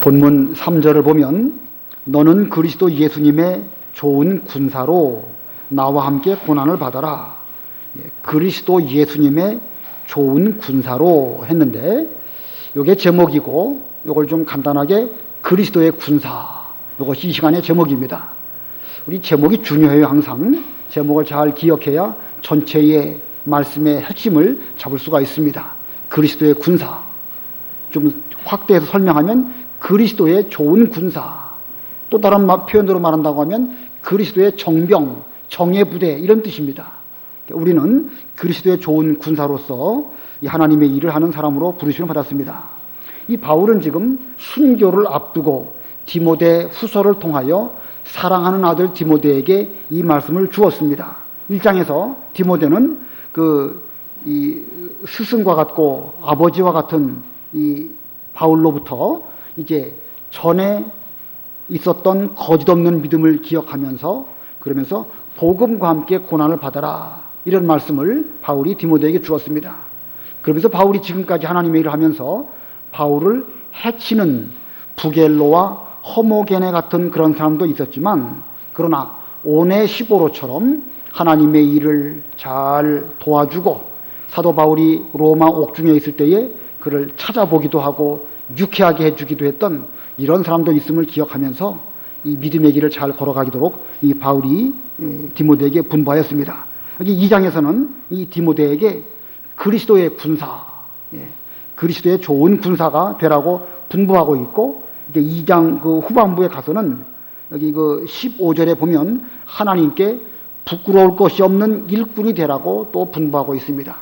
본문 3절을 보면 너는 그리스도 예수님의 좋은 군사로 나와 함께 고난을 받아라. 그리스도 예수님의 좋은 군사로 했는데 이게 제목이고 이걸 좀 간단하게 그리스도의 군사, 이것이 이 시간의 제목입니다. 우리 제목이 중요해요. 항상 제목을 잘 기억해야 전체의 말씀의 핵심을 잡을 수가 있습니다. 그리스도의 군사, 좀 확대해서 설명하면 그리스도의 좋은 군사, 또 다른 표현으로 말한다고 하면 그리스도의 정병, 정예 부대, 이런 뜻입니다. 우리는 그리스도의 좋은 군사로서 이 하나님의 일을 하는 사람으로 부르심을 받았습니다. 이 바울은 지금 순교를 앞두고 디모데 후서를 통하여 사랑하는 아들 디모데에게 이 말씀을 주었습니다. 1장에서 디모데는 이 스승과 같고 아버지와 같은 이 바울로부터 이제 전에 있었던 거짓 없는 믿음을 기억하면서, 그러면서 복음과 함께 고난을 받아라, 이런 말씀을 바울이 디모데에게 주었습니다. 그러면서 바울이 지금까지 하나님의 일을 하면서 바울을 해치는 부겔로와 허모게네 같은 그런 사람도 있었지만, 그러나 오네시보로처럼 하나님의 일을 잘 도와주고 사도 바울이 로마 옥중에 있을 때에 그를 찾아보기도 하고 유쾌하게 해주기도 했던 이런 사람도 있음을 기억하면서 이 믿음의 길을 잘 걸어가도록 이 바울이 디모데에게 분부하였습니다. 여기 2장에서는 이 디모데에게 그리스도의 군사, 그리스도의 좋은 군사가 되라고 분부하고 있고, 이제 2장 그 후반부에 가서는 여기 15절에 보면 하나님께 부끄러울 것이 없는 일꾼이 되라고 또 분부하고 있습니다.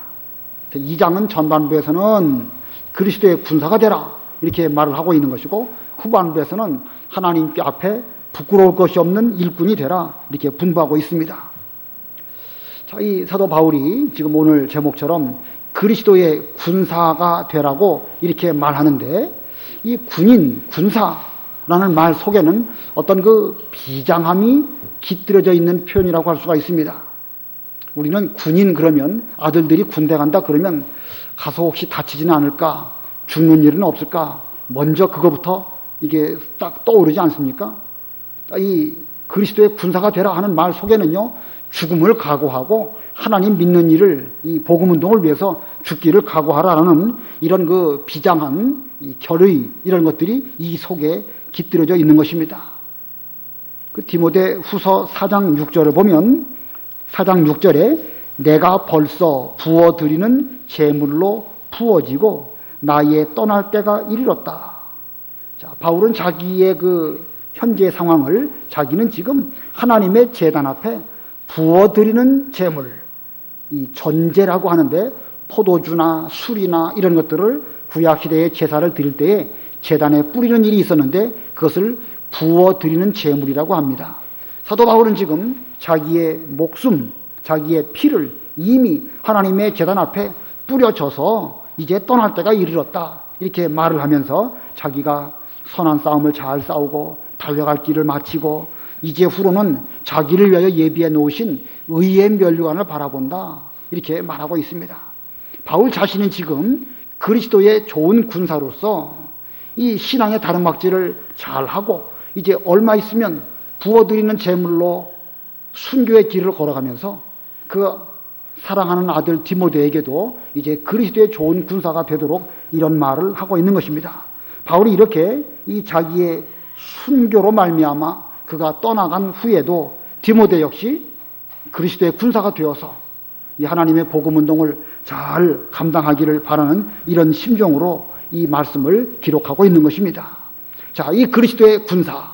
2장은 전반부에서는 그리스도의 군사가 되라, 이렇게 말을 하고 있는 것이고, 후반부에서는 하나님께 앞에 부끄러울 것이 없는 일꾼이 되라, 이렇게 분부하고 있습니다. 자, 이 사도 바울이 지금 오늘 제목처럼 그리스도의 군사가 되라고 이렇게 말하는데, 이 군인, 군사라는 말 속에는 어떤 비장함이 깃들여져 있는 표현이라고 할 수가 있습니다. 우리는 군인 그러면, 아들들이 군대 간다 그러면 가서 혹시 다치지는 않을까, 죽는 일은 없을까, 먼저 그거부터 이게 딱 떠오르지 않습니까? 이 그리스도의 군사가 되라 하는 말 속에는요, 죽음을 각오하고 하나님 믿는 일을, 이 복음 운동을 위해서 죽기를 각오하라는 이런 비장한 이 결의, 이런 것들이 이 속에 깃들여져 있는 것입니다. 디모데 후서 4장 6절을 보면, 4장 6절에 내가 벌써 부어드리는 제물로 부어지고 나의 떠날 때가 이르렀다. 자, 바울은 자기의 현재 상황을, 자기는 지금 하나님의 제단 앞에 부어드리는 제물, 이 전제라고 하는데 포도주나 술이나 이런 것들을 구약시대에 제사를 드릴 때에 제단에 뿌리는 일이 있었는데 그것을 부어드리는 제물이라고 합니다. 사도 바울은 지금 자기의 목숨, 자기의 피를 이미 하나님의 제단 앞에 뿌려져서 이제 떠날 때가 이르렀다, 이렇게 말을 하면서 자기가 선한 싸움을 잘 싸우고 달려갈 길을 마치고 이제 후로는 자기를 위하여 예비해 놓으신 의의 면류관을 바라본다, 이렇게 말하고 있습니다. 바울 자신은 지금 그리스도의 좋은 군사로서 이 신앙의 다름막질을 잘하고 이제 얼마 있으면 부어드리는 제물로 순교의 길을 걸어가면서 그 사랑하는 아들 디모데에게도 이제 그리스도의 좋은 군사가 되도록 이런 말을 하고 있는 것입니다. 바울이 이렇게 이 자기의 순교로 말미암아 그가 떠나간 후에도 디모데 역시 그리스도의 군사가 되어서 이 하나님의 복음 운동을 잘 감당하기를 바라는 이런 심정으로 이 말씀을 기록하고 있는 것입니다. 자, 이 그리스도의 군사,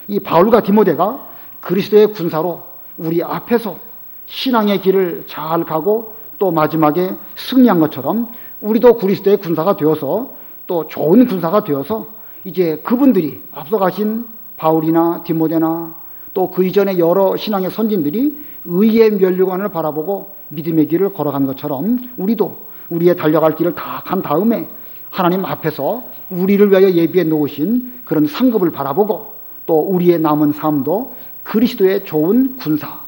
이 바울과 디모데가 그리스도의 군사로 우리 앞에서 신앙의 길을 잘 가고 또 마지막에 승리한 것처럼 우리도 그리스도의 군사가 되어서 또 좋은 군사가 되어서 이제 그분들이 앞서 가신 바울이나 디모데나 또 그 이전에 여러 신앙의 선진들이 의의 면류관을 바라보고 믿음의 길을 걸어간 것처럼 우리도 우리의 달려갈 길을 다 간 다음에 하나님 앞에서 우리를 위하여 예비해 놓으신 그런 상급을 바라보고 또 우리의 남은 삶도 그리스도의 좋은 군사,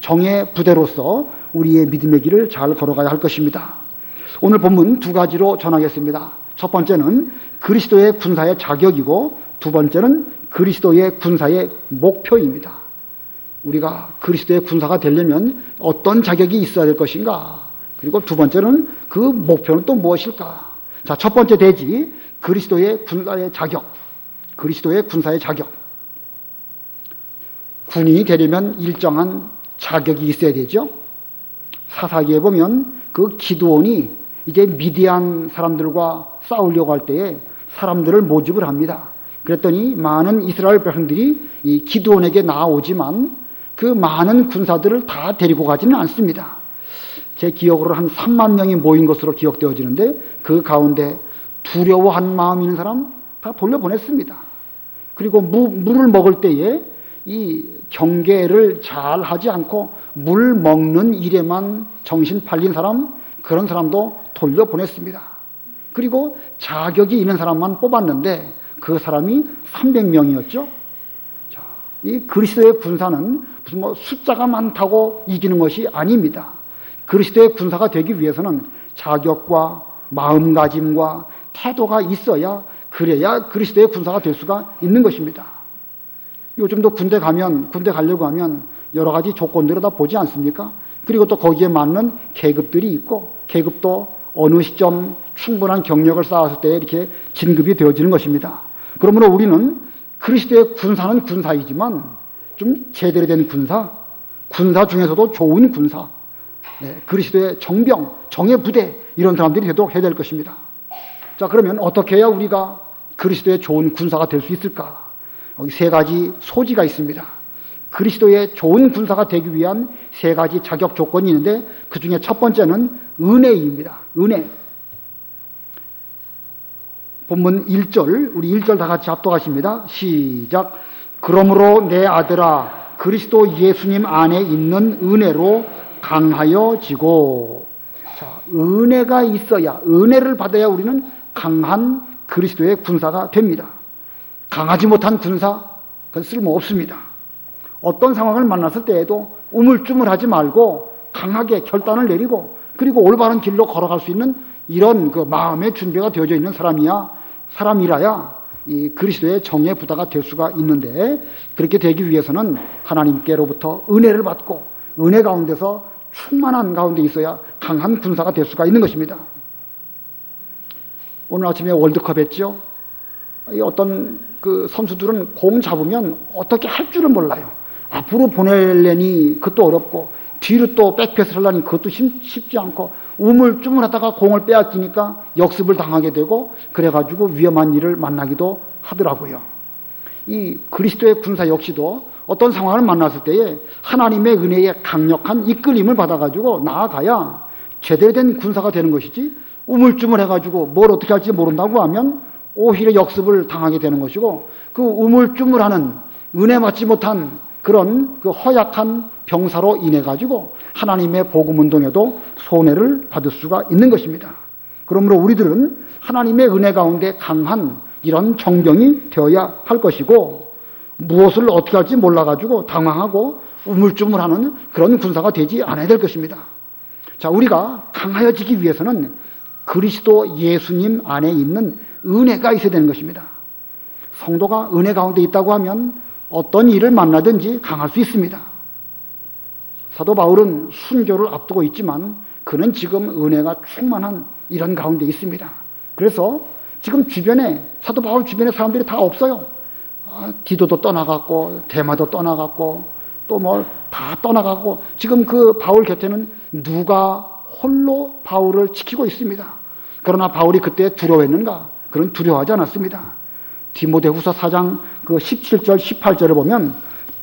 정의 부대로서 우리의 믿음의 길을 잘 걸어가야 할 것입니다. 오늘 본문 두 가지로 전하겠습니다. 첫 번째는 그리스도의 군사의 자격이고 두 번째는 그리스도의 군사의 목표입니다. 우리가 그리스도의 군사가 되려면 어떤 자격이 있어야 될 것인가? 그리고 두 번째는 그 목표는 또 무엇일까? 자, 첫 번째 대지 그리스도의 군사의 자격. 그리스도의 군사의 자격. 군인이 되려면 일정한 자격이 있어야 되죠. 사사기에 보면 그 기드온이 이제 미디안 사람들과 싸우려고 할 때에 사람들을 모집을 합니다. 그랬더니 많은 이스라엘 백성들이 이 기드온에게 나아오지만 그 많은 군사들을 다 데리고 가지는 않습니다. 제 기억으로 한 3만 명이 모인 것으로 기억되어지는데 그 가운데 두려워한 마음 있는 사람 다 돌려보냈습니다. 그리고 물을 먹을 때에 이 경계를 잘 하지 않고 물 먹는 일에만 정신 팔린 사람, 그런 사람도 돌려보냈습니다. 그리고 자격이 있는 사람만 뽑았는데 그 사람이 300명이었죠. 자, 이 그리스도의 군사는 무슨 숫자가 많다고 이기는 것이 아닙니다. 그리스도의 군사가 되기 위해서는 자격과 마음가짐과 태도가 있어야, 그래야 그리스도의 군사가 될 수가 있는 것입니다. 요즘도 군대 가려고 하면 여러 가지 조건들을 다 보지 않습니까? 그리고 또 거기에 맞는 계급들이 있고, 계급도 어느 시점 충분한 경력을 쌓았을 때 이렇게 진급이 되어지는 것입니다. 그러므로 우리는 그리스도의 군사는 군사이지만 좀 제대로 된 군사 중에서도 좋은 군사, 그리스도의 정병, 정예 부대, 이런 사람들이 되도록 해야 될 것입니다. 자, 그러면 어떻게 해야 우리가 그리스도의 좋은 군사가 될 수 있을까? 여기 세 가지 소지가 있습니다. 그리스도의 좋은 군사가 되기 위한 세 가지 자격 조건이 있는데 그 중에 첫 번째는 은혜입니다. 은혜. 본문 1절, 우리 1절 다 같이 합독하십니다. 시작. 그러므로 내 아들아, 그리스도 예수님 안에 있는 은혜로 강하여 지고. 자, 은혜가 있어야, 은혜를 받아야 우리는 강한 그리스도의 군사가 됩니다. 강하지 못한 군사, 그건 쓸모없습니다. 어떤 상황을 만났을 때에도 우물쭈물하지 말고 강하게 결단을 내리고 그리고 올바른 길로 걸어갈 수 있는 이런 그 마음의 준비가 되어져 있는 사람이라야 이 그리스도의 정예 부다가 될 수가 있는데, 그렇게 되기 위해서는 하나님께로부터 은혜를 받고 은혜 가운데서 충만한 가운데 있어야 강한 군사가 될 수가 있는 것입니다. 오늘 아침에 월드컵 했죠. 어떤 그 선수들은 공 잡으면 어떻게 할 줄을 몰라요. 앞으로 보내려니 그것도 어렵고 뒤로 또 백패스를 하려니 그것도 쉽지 않고 우물쭈물하다가 공을 빼앗기니까 역습을 당하게 되고 그래가지고 위험한 일을 만나기도 하더라고요. 이 그리스도의 군사 역시도 어떤 상황을 만났을 때에 하나님의 은혜에 강력한 이끌림을 받아가지고 나아가야 제대로 된 군사가 되는 것이지, 우물쭈물해가지고 뭘 어떻게 할지 모른다고 하면 오히려 역습을 당하게 되는 것이고, 그 우물쭈물하는 은혜 받지 못한 그런 그 허약한 병사로 인해 가지고 하나님의 복음 운동에도 손해를 받을 수가 있는 것입니다. 그러므로 우리들은 하나님의 은혜 가운데 강한 이런 정병이 되어야 할 것이고, 무엇을 어떻게 할지 몰라 가지고 당황하고 우물쭈물하는 그런 군사가 되지 않아야 될 것입니다. 자, 우리가 강하여지기 위해서는 그리스도 예수님 안에 있는 은혜가 있어야 되는 것입니다. 성도가 은혜 가운데 있다고 하면 어떤 일을 만나든지 강할 수 있습니다. 사도 바울은 순교를 앞두고 있지만 그는 지금 은혜가 충만한 이런 가운데 있습니다. 그래서 지금 주변에, 사도 바울 주변에 사람들이 다 없어요. 디도도 떠나갔고 데마도 떠나갔고 또 뭐 다 떠나가고, 지금 그 바울 곁에는 누가 홀로 바울을 지키고 있습니다. 그러나 바울이 그때 두려워했는가? 그런 두려워하지 않았습니다. 디모데후서 4장 그 17절 18절을 보면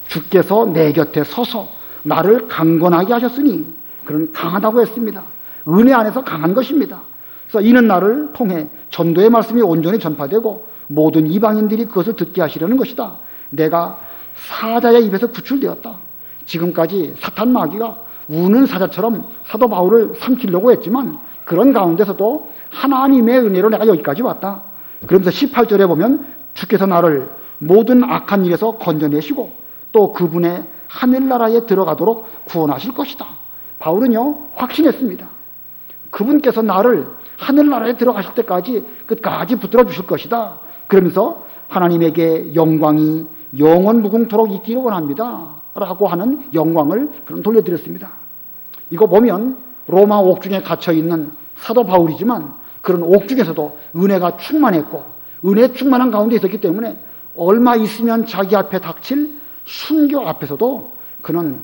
주께서 내 곁에 서서 나를 강건하게 하셨으니, 그런 강하다고 했습니다. 은혜 안에서 강한 것입니다. 그래서 이는 나를 통해 전도의 말씀이 온전히 전파되고 모든 이방인들이 그것을 듣게 하시려는 것이다. 내가 사자의 입에서 구출되었다. 지금까지 사탄 마귀가 우는 사자처럼 사도 바울을 삼키려고 했지만 그런 가운데서도 하나님의 은혜로 내가 여기까지 왔다. 그러면서 18절에 보면 주께서 나를 모든 악한 일에서 건져내시고 또 그분의 하늘나라에 들어가도록 구원하실 것이다. 바울은요, 확신했습니다. 그분께서 나를 하늘나라에 들어가실 때까지 끝까지 붙들어 주실 것이다. 그러면서 하나님에게 영광이 영원 무궁토록 있기를 원합니다. 라고 하는 영광을 그럼 돌려드렸습니다. 이거 보면 로마 옥중에 갇혀있는 사도 바울이지만 그런 옥중에서도 은혜가 충만했고 은혜 충만한 가운데 있었기 때문에 얼마 있으면 자기 앞에 닥칠 순교 앞에서도 그는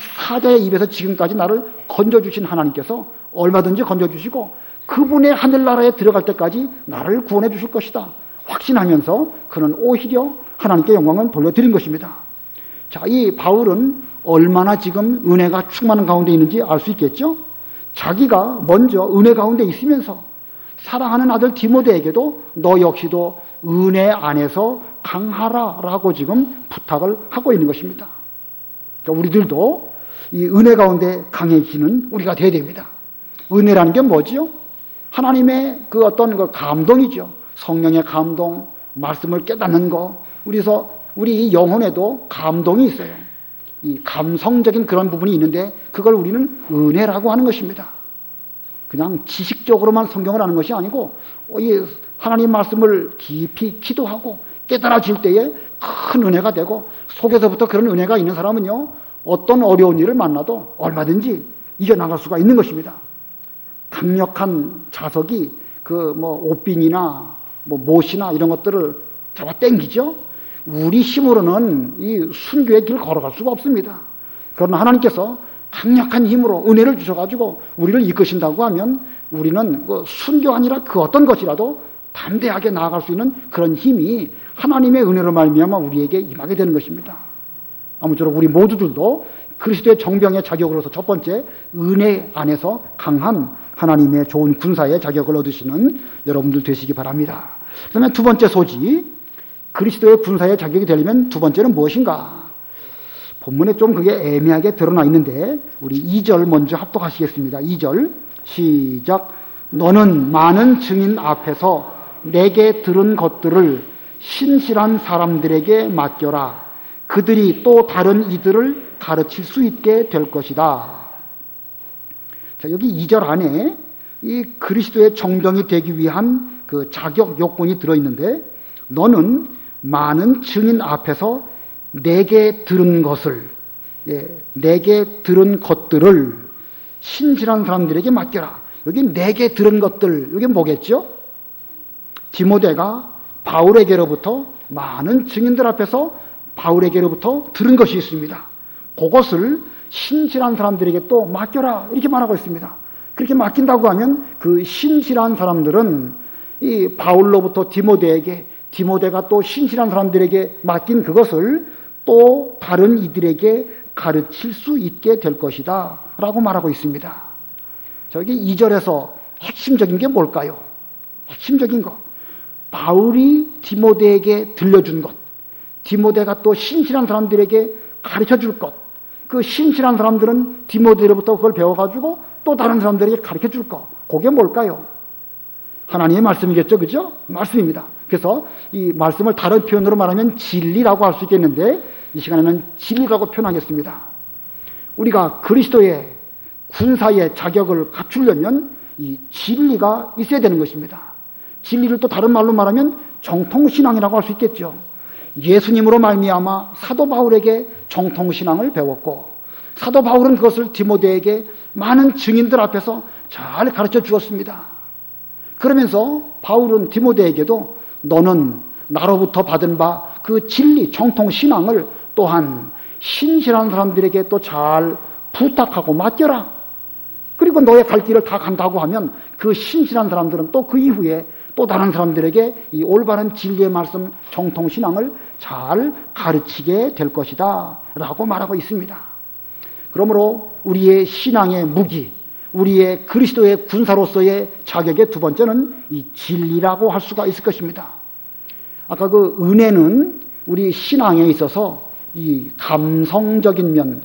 사자의 입에서 지금까지 나를 건져주신 하나님께서 얼마든지 건져주시고 그분의 하늘나라에 들어갈 때까지 나를 구원해 주실 것이다 확신하면서 그는 오히려 하나님께 영광을 돌려드린 것입니다. 자, 이 바울은 얼마나 지금 은혜가 충만한 가운데 있는지 알 수 있겠죠? 자기가 먼저 은혜 가운데 있으면서 사랑하는 아들 디모데에게도 너 역시도 은혜 안에서 강하라라고 지금 부탁을 하고 있는 것입니다. 그러니까 우리들도 이 은혜 가운데 강해지는 우리가 되어야 됩니다. 은혜라는 게 뭐지요? 하나님의 그 어떤 그 감동이죠. 성령의 감동, 말씀을 깨닫는 거. 그래서 우리 영혼에도 감동이 있어요. 이 감성적인 그런 부분이 있는데 그걸 우리는 은혜라고 하는 것입니다. 그냥 지식적으로만 성경을 아는 것이 아니고 이 하나님 말씀을 깊이 기도하고 깨달아질 때에 큰 은혜가 되고 속에서부터 그런 은혜가 있는 사람은요 어떤 어려운 일을 만나도 얼마든지 이겨나갈 수가 있는 것입니다. 강력한 자석이 그 옷빈이나 못이나 이런 것들을 잡아 당기죠. 우리 힘으로는 이 순교의 길을 걸어갈 수가 없습니다. 그러나 하나님께서 강력한 힘으로 은혜를 주셔가지고 우리를 이끄신다고 하면 우리는 순교 아니라 그 어떤 것이라도 담대하게 나아갈 수 있는 그런 힘이 하나님의 은혜로 말미암아 우리에게 임하게 되는 것입니다. 아무쪼록 우리 모두들도 그리스도의 정병의 자격으로서 첫 번째 은혜 안에서 강한 하나님의 좋은 군사의 자격을 얻으시는 여러분들 되시기 바랍니다. 그 다음에 두 번째 소지, 그리스도의 군사의 자격이 되려면 두 번째는 무엇인가? 본문에 좀 그게 애매하게 드러나 있는데 우리 2절 먼저 합독하시겠습니다. 2절 시작. 너는 많은 증인 앞에서 내게 들은 것들을 신실한 사람들에게 맡겨라. 그들이 또 다른 이들을 가르칠 수 있게 될 것이다. 자, 여기 2절 안에 이 그리스도의 정병이 되기 위한 그 자격 요건이 들어있는데 너는 많은 증인 앞에서 내게 들은 것을, 내게 들은 것들을 신실한 사람들에게 맡겨라. 여기 내게 들은 것들, 이게 뭐겠죠? 디모데가 바울에게로부터 많은 증인들 앞에서 바울에게로부터 들은 것이 있습니다. 그것을 신실한 사람들에게 또 맡겨라. 이렇게 말하고 있습니다. 그렇게 맡긴다고 하면 그 신실한 사람들은 이 바울로부터 디모데에게, 디모데가 또 신실한 사람들에게 맡긴 그것을 또 다른 이들에게 가르칠 수 있게 될 것이다 라고 말하고 있습니다. 저기 2절에서 핵심적인 게 뭘까요? 핵심적인 것, 바울이 디모데에게 들려준 것, 디모데가 또 신실한 사람들에게 가르쳐줄 것, 그 신실한 사람들은 디모데로부터 그걸 배워가지고 또 다른 사람들에게 가르쳐줄 것, 그게 뭘까요? 하나님의 말씀이겠죠, 그죠? 말씀입니다. 그래서 이 말씀을 다른 표현으로 말하면 진리라고 할 수 있겠는데 이 시간에는 진리라고 표현하겠습니다. 우리가 그리스도의 군사의 자격을 갖추려면 이 진리가 있어야 되는 것입니다. 진리를 또 다른 말로 말하면 정통신앙이라고 할 수 있겠죠. 예수님으로 말미암아 사도 바울에게 정통신앙을 배웠고 사도 바울은 그것을 디모데에게 많은 증인들 앞에서 잘 가르쳐 주었습니다. 그러면서 바울은 디모데에게도 너는 나로부터 받은 바 그 진리, 정통신앙을 또한 신실한 사람들에게 또 잘 부탁하고 맡겨라. 그리고 너의 갈 길을 다 간다고 하면 그 신실한 사람들은 또 그 이후에 또 다른 사람들에게 이 올바른 진리의 말씀, 정통신앙을 잘 가르치게 될 것이다 라고 말하고 있습니다. 그러므로 우리의 신앙의 무기, 우리의 그리스도의 군사로서의 자격의 두 번째는 이 진리라고 할 수가 있을 것입니다. 아까 그 은혜는 우리 신앙에 있어서 이 감성적인 면,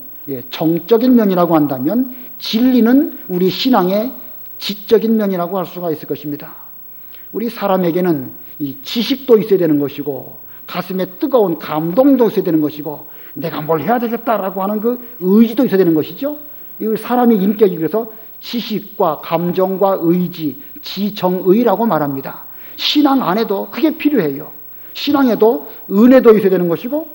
정적인 면이라고 한다면 진리는 우리 신앙의 지적인 면이라고 할 수가 있을 것입니다. 우리 사람에게는 이 지식도 있어야 되는 것이고 가슴에 뜨거운 감동도 있어야 되는 것이고 내가 뭘 해야 되겠다라고 하는 그 의지도 있어야 되는 것이죠. 이 사람의 인격이 그래서 지식과 감정과 의지, 지정의라고 말합니다. 신앙 안에도 그게 필요해요. 신앙에도 은혜도 있어야 되는 것이고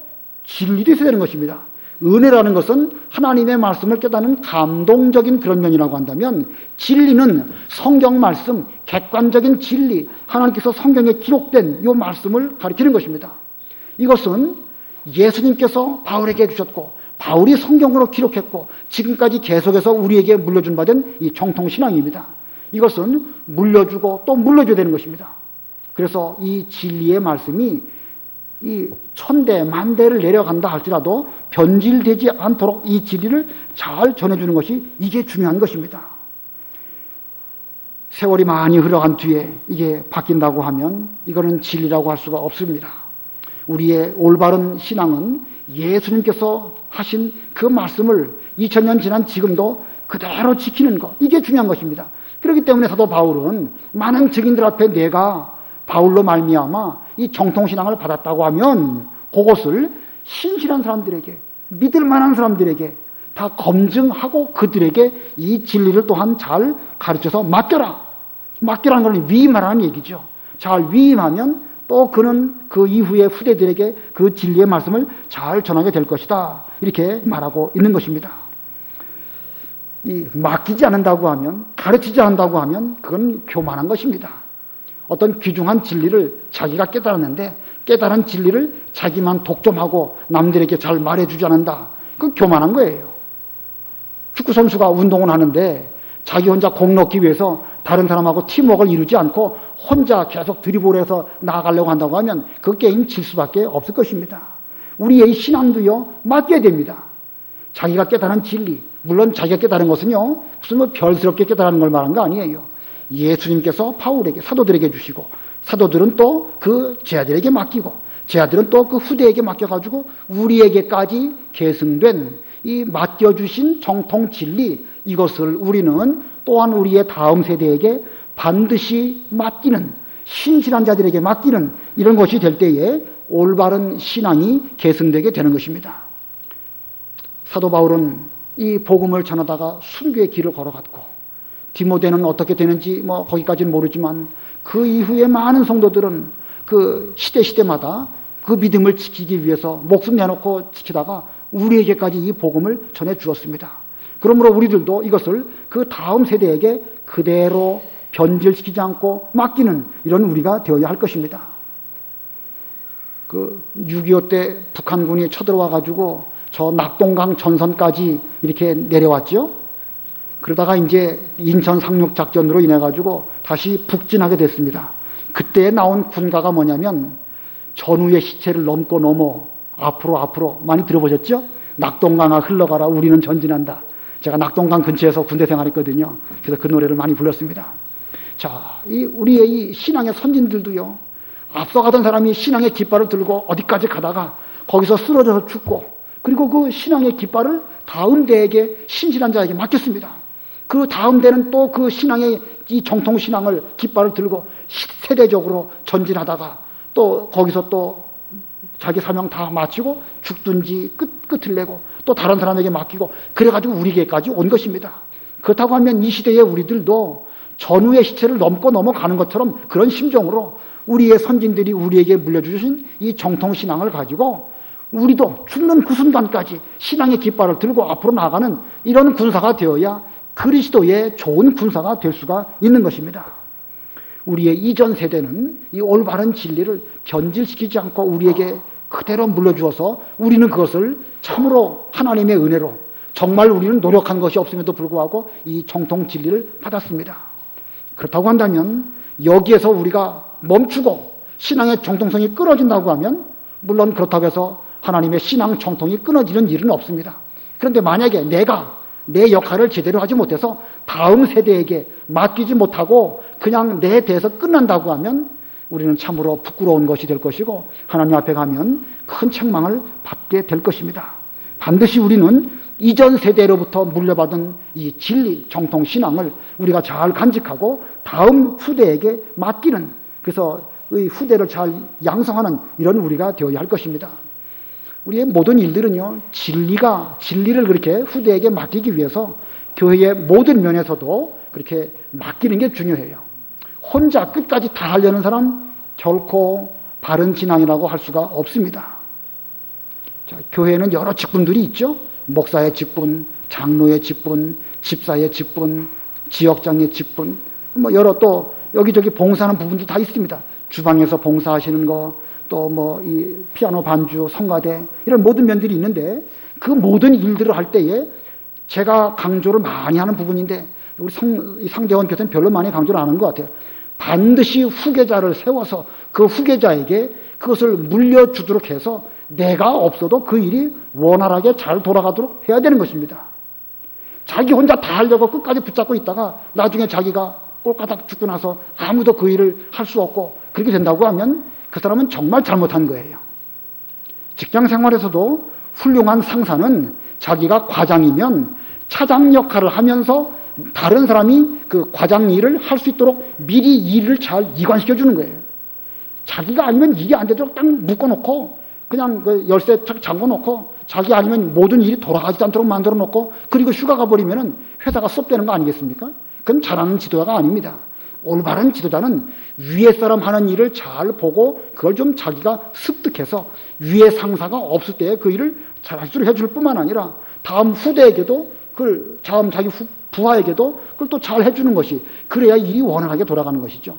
진리도 있어야 되는 것입니다. 은혜라는 것은 하나님의 말씀을 깨닫는 감동적인 그런 면이라고 한다면, 진리는 성경 말씀, 객관적인 진리, 하나님께서 성경에 기록된 이 말씀을 가리키는 것입니다. 이것은 예수님께서 바울에게 주셨고 바울이 성경으로 기록했고 지금까지 계속해서 우리에게 물려준 바된 이 정통신앙입니다. 이것은 물려주고 또 물려줘야 되는 것입니다. 그래서 이 진리의 말씀이 이 천대 만대를 내려간다 할지라도 변질되지 않도록 이 진리를 잘 전해주는 것이 이게 중요한 것입니다. 세월이 많이 흘러간 뒤에 이게 바뀐다고 하면 이거는 진리라고 할 수가 없습니다. 우리의 올바른 신앙은 예수님께서 하신 그 말씀을 2000년 지난 지금도 그대로 지키는 것, 이게 중요한 것입니다. 그렇기 때문에 사도 바울은 많은 증인들 앞에 내가 바울로 말미암아 이 정통신앙을 받았다고 하면 그것을 신실한 사람들에게, 믿을 만한 사람들에게 다 검증하고 그들에게 이 진리를 또한 잘 가르쳐서 맡겨라. 맡기라는 건 위임하라는 얘기죠. 잘 위임하면 또 그는 그 이후에 후대들에게 그 진리의 말씀을 잘 전하게 될 것이다. 이렇게 말하고 있는 것입니다. 이 맡기지 않는다고 하면, 가르치지 않는다고 하면 그건 교만한 것입니다. 어떤 귀중한 진리를 자기가 깨달았는데 깨달은 진리를 자기만 독점하고 남들에게 잘 말해주지 않는다. 그건 교만한 거예요. 축구 선수가 운동을 하는데 자기 혼자 공 넣기 위해서 다른 사람하고 팀워크를 이루지 않고 혼자 계속 드리블을 해서 나아가려고 한다고 하면 그 게임 질 수밖에 없을 것입니다. 우리의 신앙도요, 맡겨야 됩니다. 자기가 깨달은 진리, 물론 자기가 깨달은 것은요, 무슨 뭐 별스럽게 깨달은 걸 말한 거 아니에요. 예수님께서 바울에게, 사도들에게 주시고, 사도들은 또 그 제자들에게 맡기고, 제자들은 또 그 후대에게 맡겨가지고 우리에게까지 계승된 이 맡겨주신 정통 진리, 이것을 우리는 또한 우리의 다음 세대에게 반드시 맡기는, 신실한 자들에게 맡기는 이런 것이 될 때에 올바른 신앙이 계승되게 되는 것입니다. 사도 바울은 이 복음을 전하다가 순교의 길을 걸어갔고, 디모데는 어떻게 되는지 뭐 거기까지는 모르지만 그 이후에 많은 성도들은 그 시대마다 그 믿음을 지키기 위해서 목숨 내놓고 지키다가 우리에게까지 이 복음을 전해 주었습니다. 그러므로 우리들도 이것을 그 다음 세대에게 그대로 변질시키지 않고 맡기는 이런 우리가 되어야 할 것입니다. 그 6.25 때 북한군이 쳐들어와 가지고 저 낙동강 전선까지 이렇게 내려왔죠. 그러다가 이제 인천 상륙 작전으로 인해 가지고 다시 북진하게 됐습니다. 그때 나온 군가가 뭐냐면 전우의 시체를 넘어 앞으로 많이 들어보셨죠? 낙동강아 흘러가라 우리는 전진한다. 제가 낙동강 근처에서 군대 생활했거든요. 그래서 그 노래를 많이 불렀습니다. 자, 우리의 이 신앙의 선진들도요, 앞서가던 사람이 신앙의 깃발을 들고 어디까지 가다가 거기서 쓰러져서 죽고, 그리고 그 신앙의 깃발을 다음 대에게, 신실한 자에게 맡겼습니다. 그 다음 대는 또 그 신앙의 이 정통신앙을 깃발을 들고 세대적으로 전진하다가 또 거기서 또 자기 사명 다 마치고 죽든지 끝을 내고 또 다른 사람에게 맡기고 그래가지고 우리에게까지 온 것입니다. 그렇다고 하면 이 시대에 우리들도 전우의 시체를 넘어가는 것처럼 그런 심정으로 우리의 선진들이 우리에게 물려주신 이 정통신앙을 가지고 우리도 죽는 그 순간까지 신앙의 깃발을 들고 앞으로 나가는 이런 군사가 되어야 그리스도의 좋은 군사가 될 수가 있는 것입니다. 우리의 이전 세대는 이 올바른 진리를 변질시키지 않고 우리에게 그대로 물려주어서 우리는 그것을 참으로 하나님의 은혜로, 정말 우리는 노력한 것이 없음에도 불구하고 이 정통 진리를 받았습니다. 그렇다고 한다면 여기에서 우리가 멈추고 신앙의 정통성이 끊어진다고 하면 물론 그렇다고 해서 하나님의 신앙 정통이 끊어지는 일은 없습니다. 그런데 만약에 내가 내 역할을 제대로 하지 못해서 다음 세대에게 맡기지 못하고 그냥 내 대에서 끝난다고 하면 우리는 참으로 부끄러운 것이 될 것이고 하나님 앞에 가면 큰 책망을 받게 될 것입니다. 반드시 우리는 이전 세대로부터 물려받은 이 진리, 정통 신앙을 우리가 잘 간직하고 다음 후대에게 맡기는, 그래서 이 후대를 잘 양성하는 이런 우리가 되어야 할 것입니다. 우리의 모든 일들은요, 진리를 그렇게 후대에게 맡기기 위해서 교회의 모든 면에서도 그렇게 맡기는 게 중요해요. 혼자 끝까지 다 하려는 사람 결코 바른 신앙이라고 할 수가 없습니다. 자, 교회에는 여러 직분들이 있죠. 목사의 직분, 장로의 직분, 집사의 직분, 지역장의 직분, 뭐 여러 또 여기저기 봉사하는 부분도 다 있습니다. 주방에서 봉사하시는 거, 또 뭐 이 피아노 반주, 성가대 이런 모든 면들이 있는데 그 모든 일들을 할 때에 제가 강조를 많이 하는 부분인데 우리 상대원 교수는 별로 많이 강조를 안 하는 것 같아요. 반드시 후계자를 세워서 그 후계자에게 그것을 물려주도록 해서 내가 없어도 그 일이 원활하게 잘 돌아가도록 해야 되는 것입니다. 자기 혼자 다 하려고 끝까지 붙잡고 있다가 나중에 자기가 꼴까닥 죽고 나서 아무도 그 일을 할 수 없고 그렇게 된다고 하면 그 사람은 정말 잘못한 거예요. 직장 생활에서도 훌륭한 상사는 자기가 과장이면 차장 역할을 하면서 다른 사람이 그 과장 일을 할 수 있도록 미리 일을 잘 이관시켜 주는 거예요. 자기가 아니면 일이 안 되도록 딱 묶어놓고 그냥 그 열쇠 탁 잠궈놓고 자기 아니면 모든 일이 돌아가지 않도록 만들어놓고 그리고 휴가 가버리면은 회사가 수업되는 거 아니겠습니까? 그건 잘하는 지도자가 아닙니다. 올바른 지도자는 위에 사람 하는 일을 잘 보고 그걸 좀 자기가 습득해서 위에 상사가 없을 때 그 일을 잘 할 수 있도록 해줄 뿐만 아니라 다음 후대에게도 그걸 다음 자기 부하에게도 그걸 또 잘 해주는 것이 그래야 일이 원활하게 돌아가는 것이죠.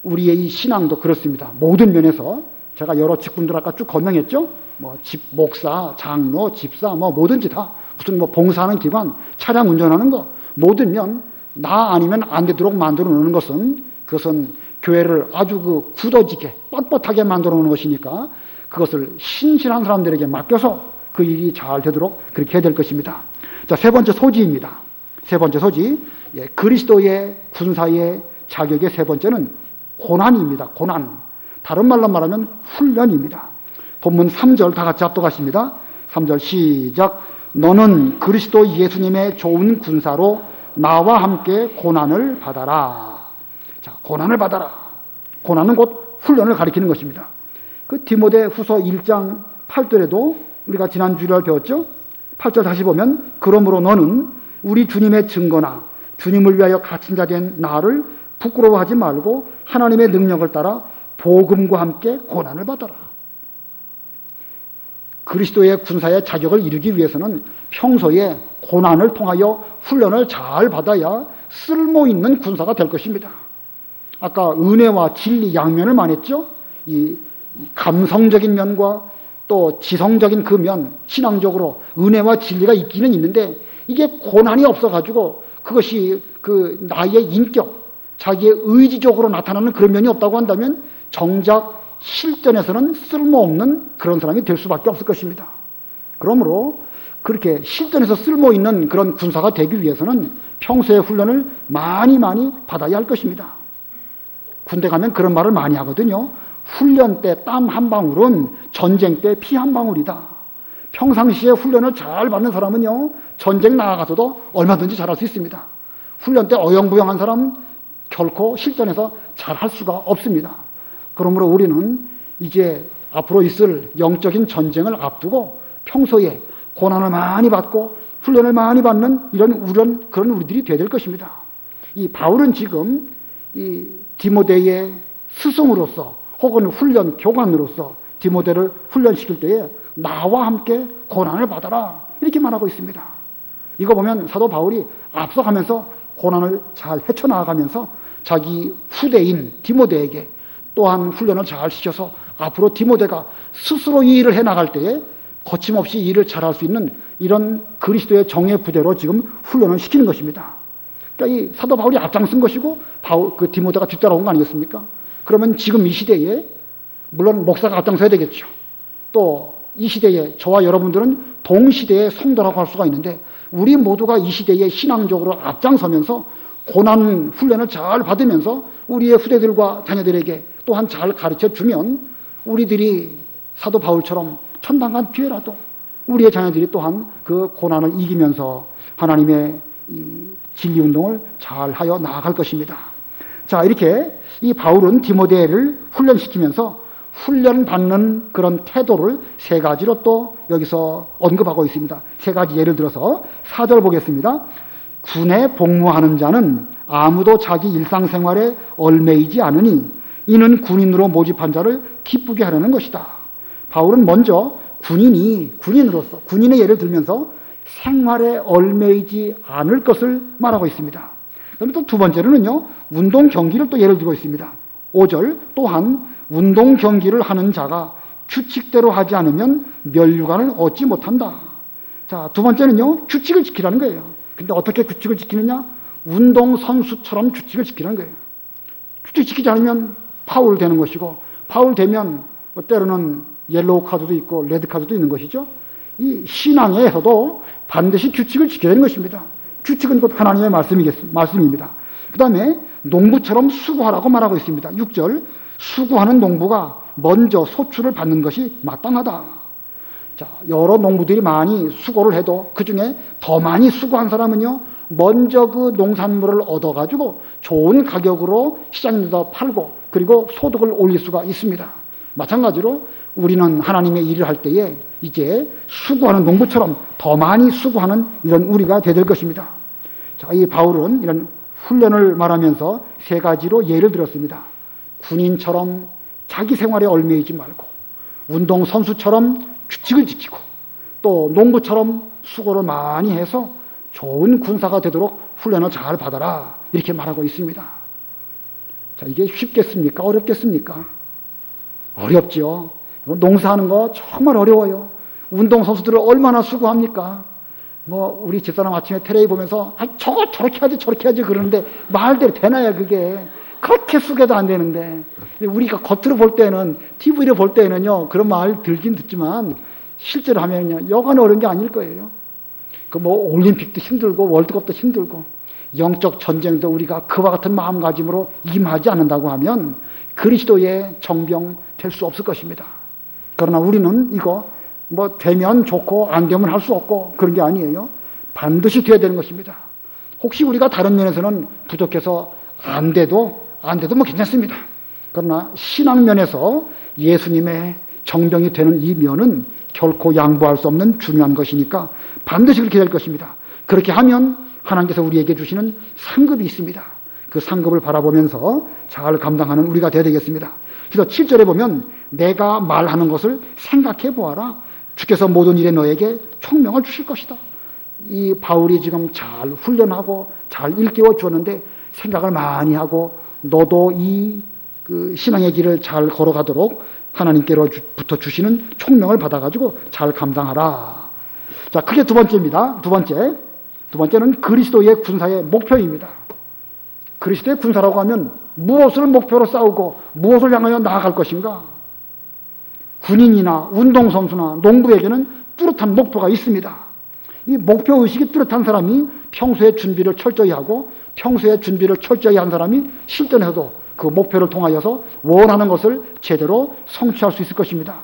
우리의 이 신앙도 그렇습니다. 모든 면에서 제가 여러 직분들 아까 쭉 거명했죠. 뭐 목사, 장로, 집사 뭐 뭐든지 다 무슨 뭐 봉사하는 기관, 차량 운전하는 거 모든 면 나 아니면 안 되도록 만들어 놓는 것은 그것은 교회를 아주 그 굳어지게 뻣뻣하게 만들어 놓는 것이니까 그것을 신실한 사람들에게 맡겨서 그 일이 잘 되도록 그렇게 해야 될 것입니다. 자, 세 번째 소지입니다. 세 번째 소지, 그리스도의 군사의 자격의 세 번째는 고난입니다. 고난. 다른 말로 말하면 훈련입니다. 본문 3절 다 같이 합독하십니다. 3절 시작. 너는 그리스도 예수님의 좋은 군사로 나와 함께 고난을 받아라. 자, 고난을 받아라. 고난은 곧 훈련을 가리키는 것입니다. 그 디모데 후서 1장 8절에도 우리가 지난 주일날 배웠죠? 8절 다시 보면 그러므로 너는 우리 주님의 증거나 주님을 위하여 갇힌 자 된 나를 부끄러워하지 말고 하나님의 능력을 따라 복음과 함께 고난을 받아라. 그리스도의 군사의 자격을 이루기 위해서는 평소에 고난을 통하여 훈련을 잘 받아야 쓸모있는 군사가 될 것입니다. 아까 은혜와 진리 양면을 말했죠. 이 감성적인 면과 또 지성적인 그 면, 신앙적으로 은혜와 진리가 있기는 있는데 이게 고난이 없어가지고 그것이 그 나의 인격, 자기의 의지적으로 나타나는 그런 면이 없다고 한다면 정작 실전에서는 쓸모없는 그런 사람이 될 수밖에 없을 것입니다. 그러므로 그렇게 실전에서 쓸모있는 그런 군사가 되기 위해서는 평소에 훈련을 많이 받아야 할 것입니다. 군대 가면 그런 말을 많이 하거든요. 훈련 때 땀 한 방울은 전쟁 때 피 한 방울이다. 평상시에 훈련을 잘 받는 사람은요, 전쟁 나가서도 얼마든지 잘할 수 있습니다. 훈련 때 어영부영한 사람 결코 실전에서 잘할 수가 없습니다. 그러므로 우리는 이제 앞으로 있을 영적인 전쟁을 앞두고 평소에 고난을 많이 받고 훈련을 많이 받는 그런 우리들이 되어야 될 것입니다. 이 바울은 지금 이 디모데의 스승으로서 혹은 훈련 교관으로서 디모데를 훈련시킬 때에 나와 함께 고난을 받아라 이렇게 말하고 있습니다. 이거 보면 사도 바울이 앞서가면서 고난을 잘 헤쳐나가면서 자기 후대인 디모데에게 또한 훈련을 잘 시켜서 앞으로 디모데가 스스로 이 일을 해나갈 때에 거침없이 일을 잘할 수 있는 이런 그리스도의 정예 부대로 지금 훈련을 시키는 것입니다. 그러니까 이 사도 바울이 앞장선 것이고 그 디모데가 뒤따라온 거 아니겠습니까? 그러면 지금 이 시대에 물론 목사가 앞장서야 되겠죠. 또 이 시대에 저와 여러분들은 동시대의 성도라고 할 수가 있는데 우리 모두가 이 시대에 신앙적으로 앞장서면서 고난 훈련을 잘 받으면서 우리의 후대들과 자녀들에게 또한 잘 가르쳐주면 우리들이 사도 바울처럼 천당간 뒤에라도 우리의 자녀들이 또한 그 고난을 이기면서 하나님의 진리운동을 잘 하여 나아갈 것입니다. 자, 이렇게 이 바울은 디모데를 훈련시키면서 훈련받는 그런 태도를 세 가지로 또 여기서 언급하고 있습니다. 세 가지 예를 들어서 4절 보겠습니다. 군에 복무하는 자는 아무도 자기 일상생활에 얽매이지 않으니 이는 군인으로 모집한 자를 기쁘게 하려는 것이다. 바울은 먼저 군인으로서 군인의 예를 들면서 생활에 얽매이지 않을 것을 말하고 있습니다. 그럼 또 두 번째로는요, 운동 경기를 또 예를 들고 있습니다. 5절 또한 운동 경기를 하는 자가 규칙대로 하지 않으면 면류관을 얻지 못한다. 자, 두 번째는요, 규칙을 지키라는 거예요. 근데 어떻게 규칙을 지키느냐? 운동 선수처럼 규칙을 지키라는 거예요. 규칙 지키지 않으면 파울 되는 것이고, 파울 되면 뭐 때로는 옐로우 카드도 있고 레드 카드도 있는 것이죠. 이 신앙에서도 반드시 규칙을 지켜야 되는 것입니다. 규칙은 곧 하나님의 말씀입니다. 그 다음에 농부처럼 수고하라고 말하고 있습니다. 6절 수고하는 농부가 먼저 소출을 받는 것이 마땅하다. 자, 여러 농부들이 많이 수고를 해도 그 중에 더 많이 수고한 사람은요, 먼저 그 농산물을 얻어가지고 좋은 가격으로 시장에다 팔고 그리고 소득을 올릴 수가 있습니다. 마찬가지로 우리는 하나님의 일을 할 때에 이제 수고하는 농부처럼 더 많이 수고하는 이런 우리가 되될 것입니다. 자, 이 바울은 이런 훈련을 말하면서 세 가지로 예를 들었습니다. 군인처럼 자기 생활에 얽매이지 말고, 운동선수처럼 규칙을 지키고, 또 농부처럼 수고를 많이 해서 좋은 군사가 되도록 훈련을 잘 받아라. 이렇게 말하고 있습니다. 자, 이게 쉽겠습니까? 어렵겠습니까? 어렵죠. 농사하는 거 정말 어려워요. 운동선수들을 얼마나 수고합니까? 우리 집사람 아침에 텔레비 보면서, 저거 저렇게 하지 그러는데, 말대로 되나요, 그게? 그렇게 숙여도 안 되는데. 우리가 겉으로 볼 때는, TV로 볼 때는요, 그런 말 들긴 듣지만, 실제로 하면요, 여간 어려운 게 아닐 거예요. 올림픽도 힘들고, 월드컵도 힘들고, 영적 전쟁도 우리가 그와 같은 마음가짐으로 임하지 않는다고 하면, 그리스도의 정병 될 수 없을 것입니다. 그러나 우리는 이거, 되면 좋고 안 되면 할 수 없고 그런 게 아니에요. 반드시 돼야 되는 것입니다. 혹시 우리가 다른 면에서는 부족해서 안 돼도 괜찮습니다. 그러나 신앙 면에서 예수님의 정병이 되는 이 면은 결코 양보할 수 없는 중요한 것이니까 반드시 그렇게 될 것입니다. 그렇게 하면 하나님께서 우리에게 주시는 상급이 있습니다. 그 상급을 바라보면서 잘 감당하는 우리가 되어야 되겠습니다. 그래서 7절에 보면 내가 말하는 것을 생각해 보아라. 주께서 모든 일에 너에게 총명을 주실 것이다. 이 바울이 지금 잘 훈련하고 잘 일깨워 주었는데 생각을 많이 하고 너도 그 신앙의 길을 잘 걸어가도록 하나님께로부터 주시는 총명을 받아가지고 잘 감당하라. 자, 그게 두 번째입니다. 두 번째는 그리스도의 군사의 목표입니다. 그리스도의 군사라고 하면 무엇을 목표로 싸우고 무엇을 향하여 나아갈 것인가? 군인이나 운동선수나 농부에게는 뚜렷한 목표가 있습니다. 이 목표의식이 뚜렷한 사람이 평소에 준비를 철저히 하고 평소에 준비를 철저히 한 사람이 실전에서도 그 목표를 통하여서 원하는 것을 제대로 성취할 수 있을 것입니다.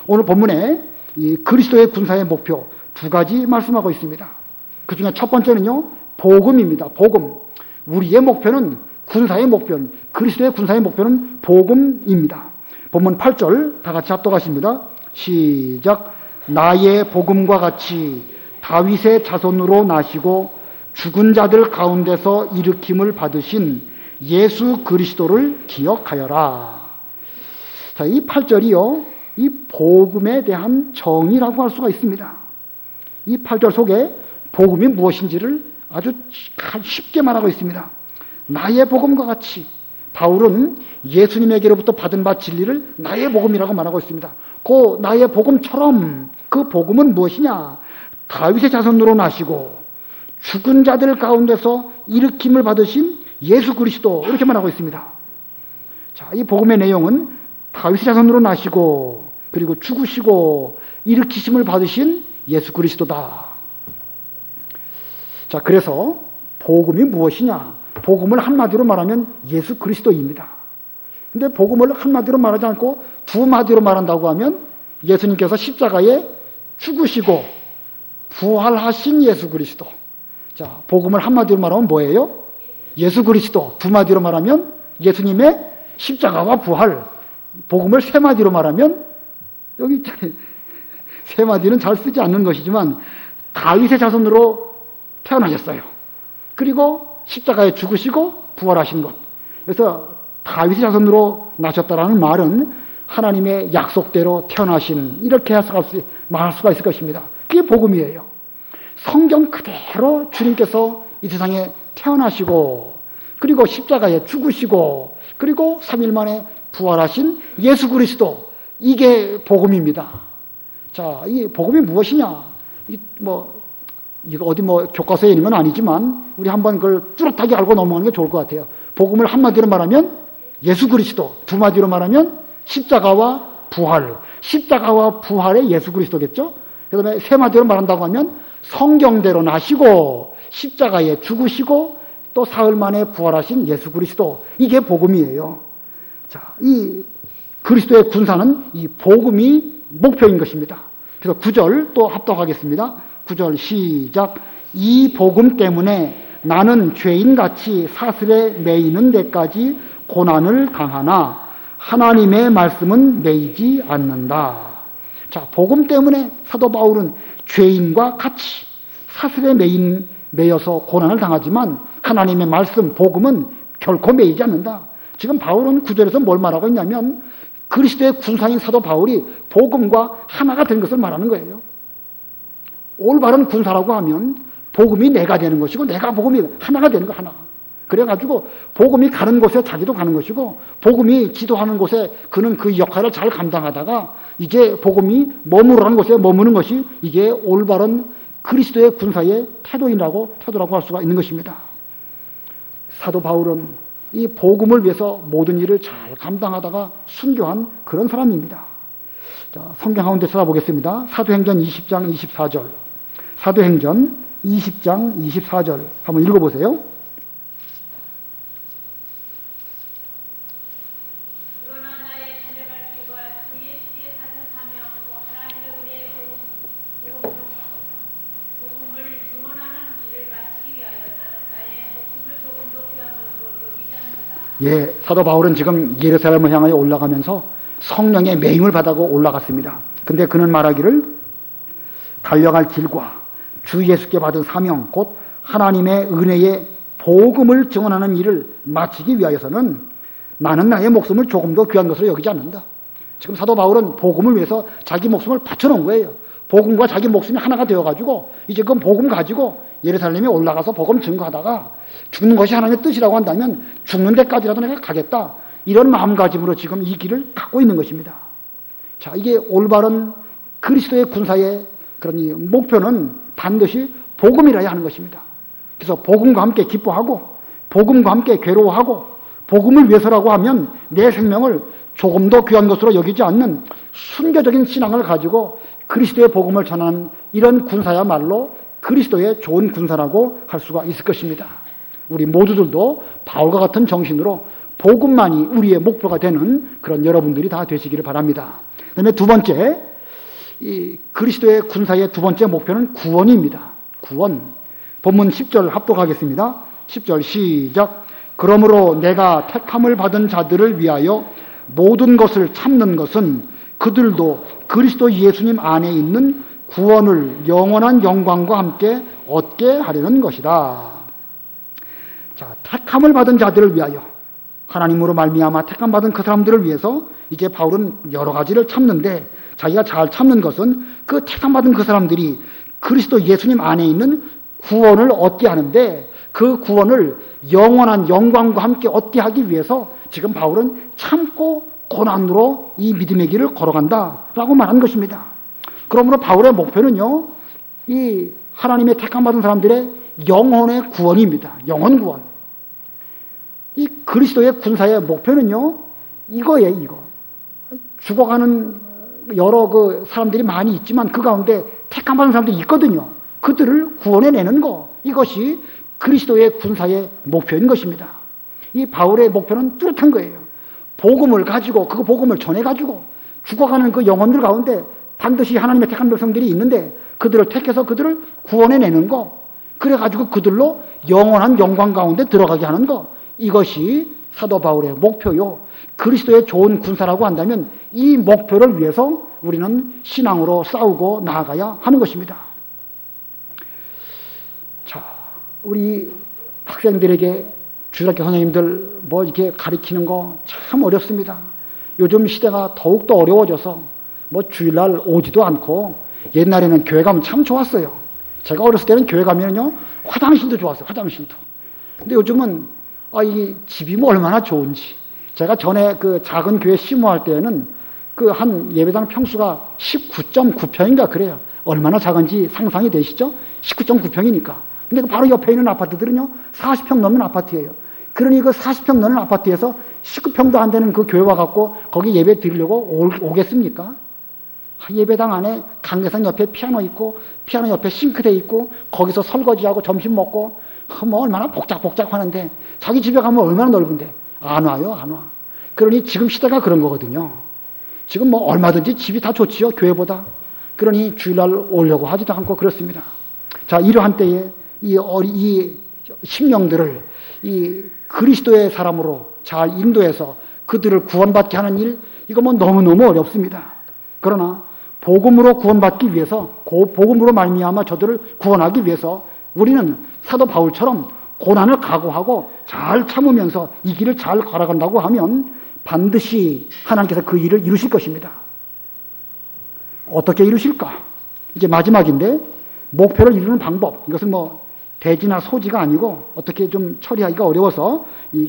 오늘 본문에 이 그리스도의 군사의 목표 두 가지 말씀하고 있습니다. 그 중에 첫 번째는요, 복음입니다. 복음. 우리의 목표는 그리스도의 군사의 목표는 복음입니다. 본문 8절 다 같이 합독하십니다. 시작. 나의 복음과 같이 다윗의 자손으로 나시고 죽은 자들 가운데서 일으킴을 받으신 예수 그리스도를 기억하여라. 자, 이 8절이요, 이 복음에 대한 정의라고 할 수가 있습니다. 이 8절 속에 복음이 무엇인지를 아주 쉽게 말하고 있습니다. 나의 복음과 같이, 바울은 예수님에게로부터 받은 바 진리를 나의 복음이라고 말하고 있습니다. 그 나의 복음처럼, 그 복음은 무엇이냐? 다윗의 자손으로 나시고 죽은 자들 가운데서 일으킴을 받으신 예수 그리스도, 이렇게 말하고 있습니다. 자, 이 복음의 내용은 다윗의 자손으로 나시고 그리고 죽으시고 일으키심을 받으신 예수 그리스도다. 자, 그래서 복음이 무엇이냐? 복음을 한마디로 말하면 예수 그리스도입니다. 근데 복음을 한마디로 말하지 않고 두 마디로 말한다고 하면 예수님께서 십자가에 죽으시고 부활하신 예수 그리스도. 자, 복음을 한마디로 말하면 뭐예요? 예수 그리스도. 두 마디로 말하면 예수님의 십자가와 부활. 복음을 세 마디로 말하면, 여기 세 마디는 잘 쓰지 않는 것이지만 다윗의 자손으로 태어나셨어요. 그리고 십자가에 죽으시고 부활하신 것. 그래서 다윗의 자손으로 나셨다라는 말은 하나님의 약속대로 태어나신, 이렇게 말할 수가 있을 것입니다. 그게 복음이에요. 성경 그대로 주님께서 이 세상에 태어나시고, 그리고 십자가에 죽으시고, 그리고 3일 만에 부활하신 예수 그리스도, 이게 복음입니다. 자, 이 복음이 무엇이냐? 이거 어디 교과서에 있는 건 아니지만 우리 한번 그걸 뚜렷하게 알고 넘어가는 게 좋을 것 같아요. 복음을 한마디로 말하면 예수 그리스도, 두 마디로 말하면 십자가와 부활, 십자가와 부활의 예수 그리스도겠죠? 그 다음에 세 마디로 말한다고 하면 성경대로 나시고 십자가에 죽으시고 또 사흘 만에 부활하신 예수 그리스도, 이게 복음이에요. 자, 이 그리스도의 군사는 이 복음이 목표인 것입니다. 그래서 9절 또 합독하겠습니다. 9절 시작. 이 복음 때문에 나는 죄인같이 사슬에 매이는 데까지 고난을 당하나 하나님의 말씀은 매이지 않는다. 자, 복음 때문에 사도 바울은 죄인과 같이 사슬에 매여서 고난을 당하지만 하나님의 말씀, 복음은 결코 매이지 않는다. 지금 바울은 9절에서 뭘 말하고 있냐면 그리스도의 군사인 사도 바울이 복음과 하나가 된 것을 말하는 거예요. 올바른 군사라고 하면 복음이 내가 되는 것이고 내가 복음이 하나가 되는 거, 하나. 그래가지고 복음이 가는 곳에 자기도 가는 것이고 복음이 지도하는 곳에 그는 그 역할을 잘 감당하다가 이제 복음이 머무르는 곳에 머무는 것이 이게 올바른 그리스도의 군사의 태도라고 할 수가 있는 것입니다. 사도 바울은 이 복음을 위해서 모든 일을 잘 감당하다가 순교한 그런 사람입니다. 자, 성경 가운데 찾아보겠습니다. 사도행전 20장 24절. 사도행전 20장 24절 한번 읽어보세요. 그러나 나의 달려갈 길과 주 예수께 받은 사명 또 하나님의 은혜의 복음을 증언하는 일을 마치기 위하여 나는 나의 목숨을 조금도 귀한 것으로 여기지 않는다. 예, 사도 바울은 지금 예루살렘을 향하여 올라가면서 성령의 매임을 받아고 올라갔습니다. 근데 그는 말하기를 달려갈 길과 주 예수께 받은 사명 곧 하나님의 은혜의 복음을 증언하는 일을 마치기 위하여서는 나는 나의 목숨을 조금도 귀한 것으로 여기지 않는다. 지금 사도 바울은 복음을 위해서 자기 목숨을 바쳐놓은 거예요. 복음과 자기 목숨이 하나가 되어가지고 이제 그 복음 가지고 예루살렘에 올라가서 복음 증거하다가 죽는 것이 하나님의 뜻이라고 한다면 죽는 데까지라도 내가 가겠다. 이런 마음가짐으로 지금 이 길을 갖고 있는 것입니다. 자, 이게 올바른 그리스도의 군사의 그런 이 목표는 반드시 복음이라야 하는 것입니다. 그래서 복음과 함께 기뻐하고 복음과 함께 괴로워하고 복음을 위해서라고 하면 내 생명을 조금도 귀한 것으로 여기지 않는 순교적인 신앙을 가지고 그리스도의 복음을 전하는 이런 군사야말로 그리스도의 좋은 군사라고 할 수가 있을 것입니다. 우리 모두들도 바울과 같은 정신으로 복음만이 우리의 목표가 되는 그런 여러분들이 다 되시기를 바랍니다. 그 다음에 두 번째, 이 그리스도의 군사의 두 번째 목표는 구원입니다. 구원. 본문 10절 합독하겠습니다. 10절 시작. 그러므로 내가 택함을 받은 자들을 위하여 모든 것을 참는 것은 그들도 그리스도 예수님 안에 있는 구원을 영원한 영광과 함께 얻게 하려는 것이다. 자, 택함을 받은 자들을 위하여 하나님으로 말미암아 택함 받은 그 사람들을 위해서 이제 바울은 여러 가지를 참는데 자기가 잘 참는 것은 그 택함 받은 그 사람들이 그리스도 예수님 안에 있는 구원을 얻게 하는데 그 구원을 영원한 영광과 함께 얻게 하기 위해서 지금 바울은 참고 고난으로 이 믿음의 길을 걸어간다라고 말한 것입니다. 그러므로 바울의 목표는요, 이 하나님의 택함 받은 사람들의 영혼의 구원입니다. 영혼 구원. 이 그리스도의 군사의 목표는요, 이거예요, 이거. 죽어가는 여러 그 사람들이 많이 있지만 그 가운데 택함 받은 사람들이 있거든요. 그들을 구원해내는 거. 이것이 그리스도의 군사의 목표인 것입니다. 이 바울의 목표는 뚜렷한 거예요. 복음을 가지고 그 복음을 전해가지고 죽어가는 그 영혼들 가운데 반드시 하나님의 택한 백성들이 있는데 그들을 택해서 그들을 구원해내는 거. 그래가지고 그들로 영원한 영광 가운데 들어가게 하는 거. 이것이 사도 바울의 목표요. 그리스도의 좋은 군사라고 한다면 이 목표를 위해서 우리는 신앙으로 싸우고 나아가야 하는 것입니다. 자, 우리 학생들에게 주일학교 선생님들 뭐 이렇게 가르치는 거 참 어렵습니다. 요즘 시대가 더욱더 어려워져서 뭐 주일날 오지도 않고 옛날에는 교회 가면 참 좋았어요. 제가 어렸을 때는 교회 가면요 화장실도 좋았어요. 화장실도. 근데 요즘은 이 집이 뭐 얼마나 좋은지. 제가 전에 그 작은 교회 심호할 때는 그 한 예배당 평수가 19.9평인가 그래요. 얼마나 작은지 상상이 되시죠? 19.9평이니까. 근데 그 바로 옆에 있는 아파트들은요 40평 넘는 아파트예요. 그러니 그 40평 넘는 아파트에서 19평도 안 되는 그 교회 와갖고 거기 예배 드리려고 오겠습니까? 예배당 안에 강대상 옆에 피아노 있고 피아노 옆에 싱크대 있고 거기서 설거지하고 점심 먹고 뭐 얼마나 복작복작 하는데 자기 집에 가면 얼마나 넓은데 안 와요, 안 와. 그러니 지금 시대가 그런 거거든요. 지금 뭐 얼마든지 집이 다 좋지요, 교회보다. 그러니 주일날 오려고 하지도 않고 그렇습니다. 자, 이러한 때에 이 심령들을 이 그리스도의 사람으로 잘 인도해서 그들을 구원받게 하는 일, 이거 뭐 너무너무 어렵습니다. 그러나 복음으로 구원받기 위해서, 복음으로 말미암아 저들을 구원하기 위해서 우리는 사도 바울처럼 고난을 각오하고 잘 참으면서 이 길을 잘 걸어간다고 하면 반드시 하나님께서 그 일을 이루실 것입니다. 어떻게 이루실까? 이제 마지막인데 목표를 이루는 방법. 이것은 뭐 대지나 소지가 아니고 어떻게 좀 처리하기가 어려워서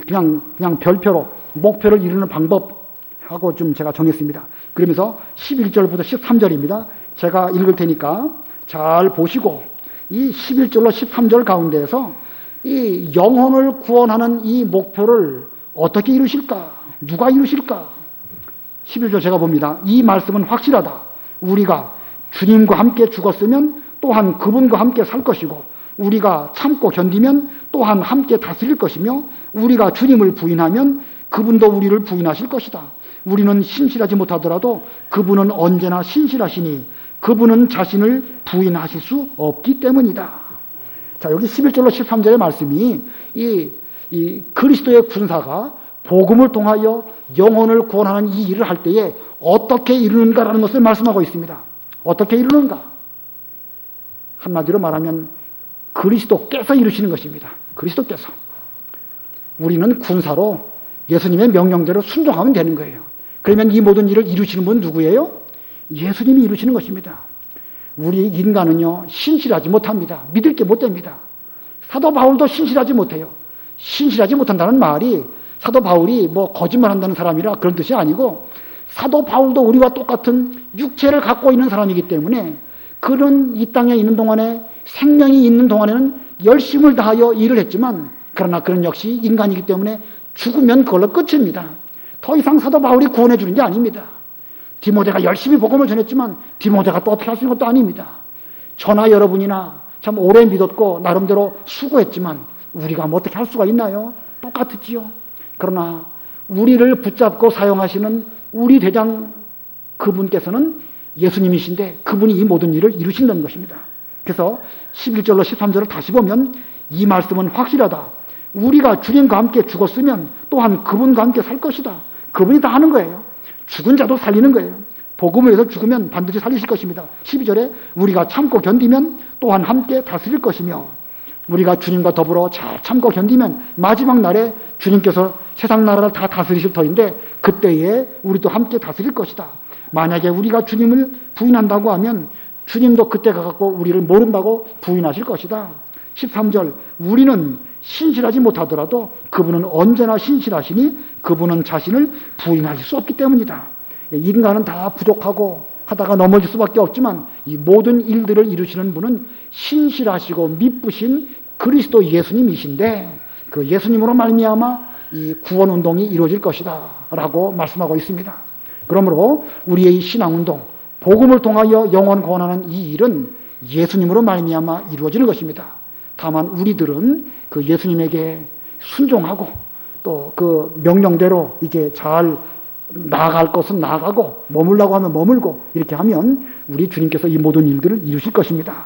그냥 별표로 목표를 이루는 방법하고 좀 제가 정했습니다. 그러면서 11절부터 13절입니다. 제가 읽을 테니까 잘 보시고 이 11절로 13절 가운데에서 이 영혼을 구원하는 이 목표를 어떻게 이루실까? 누가 이루실까? 11절 제가 봅니다. 이 말씀은 확실하다. 우리가 주님과 함께 죽었으면 또한 그분과 함께 살 것이고 우리가 참고 견디면 또한 함께 다스릴 것이며 우리가 주님을 부인하면 그분도 우리를 부인하실 것이다. 우리는 신실하지 못하더라도 그분은 언제나 신실하시니 그분은 자신을 부인하실 수 없기 때문이다. 자, 여기 11절로 13절의 말씀이 이 그리스도의 군사가 복음을 통하여 영혼을 구원하는 이 일을 할 때에 어떻게 이루는가라는 것을 말씀하고 있습니다. 어떻게 이루는가? 한마디로 말하면 그리스도께서 이루시는 것입니다. 그리스도께서. 우리는 군사로 예수님의 명령대로 순종하면 되는 거예요. 그러면 이 모든 일을 이루시는 분은 누구예요? 예수님이 이루시는 것입니다. 우리 인간은요 신실하지 못합니다. 믿을 게 못 됩니다. 사도 바울도 신실하지 못해요. 신실하지 못한다는 말이 사도 바울이 뭐 거짓말한다는 사람이라 그런 뜻이 아니고 사도 바울도 우리와 똑같은 육체를 갖고 있는 사람이기 때문에 그는 이 땅에 있는 동안에 생명이 있는 동안에는 열심을 다하여 일을 했지만 그러나 그는 역시 인간이기 때문에 죽으면 그걸로 끝입니다. 더 이상 사도 바울이 구원해 주는 게 아닙니다. 디모데가 열심히 복음을 전했지만 디모데가 또 어떻게 할 수 있는 것도 아닙니다. 저나 여러분이나 참 오래 믿었고 나름대로 수고했지만 우리가 뭐 어떻게 할 수가 있나요? 똑같지요. 그러나 우리를 붙잡고 사용하시는 우리 대장 그분께서는 예수님이신데 그분이 이 모든 일을 이루신다는 것입니다. 그래서 11절로 13절을 다시 보면 이 말씀은 확실하다. 우리가 주님과 함께 죽었으면 또한 그분과 함께 살 것이다. 그분이 다 하는 거예요. 죽은 자도 살리는 거예요. 복음을 위해서 죽으면 반드시 살리실 것입니다. 12절에 우리가 참고 견디면 또한 함께 다스릴 것이며 우리가 주님과 더불어 잘 참고 견디면 마지막 날에 주님께서 세상 나라를 다 다스리실 터인데 그때에 우리도 함께 다스릴 것이다. 만약에 우리가 주님을 부인한다고 하면 주님도 그때 가갖고 우리를 모른다고 부인하실 것이다. 13절 우리는 신실하지 못하더라도 그분은 언제나 신실하시니 그분은 자신을 부인하실 수 없기 때문이다. 인간은 다 부족하고 하다가 넘어질 수밖에 없지만 이 모든 일들을 이루시는 분은 신실하시고 미쁘신 그리스도 예수님이신데 그 예수님으로 말미암아 이 구원 운동이 이루어질 것이다 라고 말씀하고 있습니다. 그러므로 우리의 신앙운동 복음을 통하여 영혼 구원하는 이 일은 예수님으로 말미암아 이루어지는 것입니다. 다만 우리들은 그 예수님에게 순종하고 또 그 명령대로 이제 잘 나아갈 것은 나아가고 머물라고 하면 머물고 이렇게 하면 우리 주님께서 이 모든 일들을 이루실 것입니다.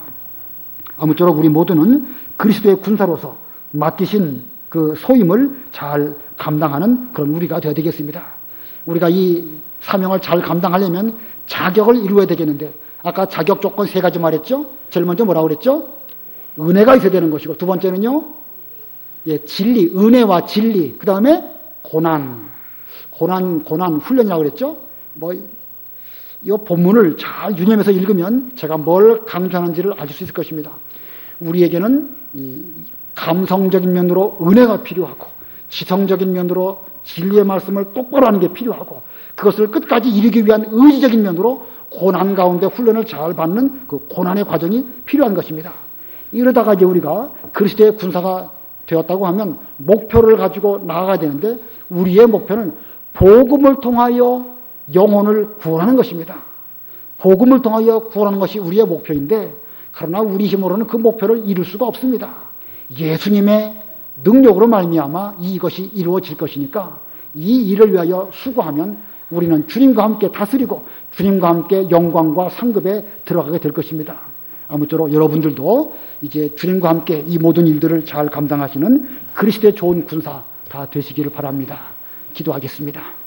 아무쪼록 우리 모두는 그리스도의 군사로서 맡기신 그 소임을 잘 감당하는 그런 우리가 되어야 되겠습니다. 우리가 이 사명을 잘 감당하려면 자격을 이루어야 되겠는데 아까 자격 조건 3가지 말했죠? 제일 먼저 뭐라고 그랬죠? 은혜가 있어야 되는 것이고 두 번째는요? 진리, 은혜와 진리, 그 다음에 고난 훈련이라고 그랬죠. 이 본문을 잘 유념해서 읽으면 제가 뭘 강조하는지를 알 수 있을 것입니다. 우리에게는 이 감성적인 면으로 은혜가 필요하고, 지성적인 면으로 진리의 말씀을 똑바로 하는 게 필요하고, 그것을 끝까지 이루기 위한 의지적인 면으로 고난 가운데 훈련을 잘 받는 그 고난의 과정이 필요한 것입니다. 이러다가 이제 우리가 그리스도의 군사가 되었다고 하면 목표를 가지고 나아가야 되는데, 우리의 목표는 복음을 통하여 영혼을 구원하는 것입니다. 복음을 통하여 구원하는 것이 우리의 목표인데, 그러나 우리 힘으로는 그 목표를 이룰 수가 없습니다. 예수님의 능력으로 말미암아 이것이 이루어질 것이니까, 이 일을 위하여 수고하면 우리는 주님과 함께 다스리고 주님과 함께 영광과 상급에 들어가게 될 것입니다. 아무쪼록 여러분들도 이제 주님과 함께 이 모든 일들을 잘 감당하시는 그리스도의 좋은 군사 다 되시기를 바랍니다. 기도하겠습니다.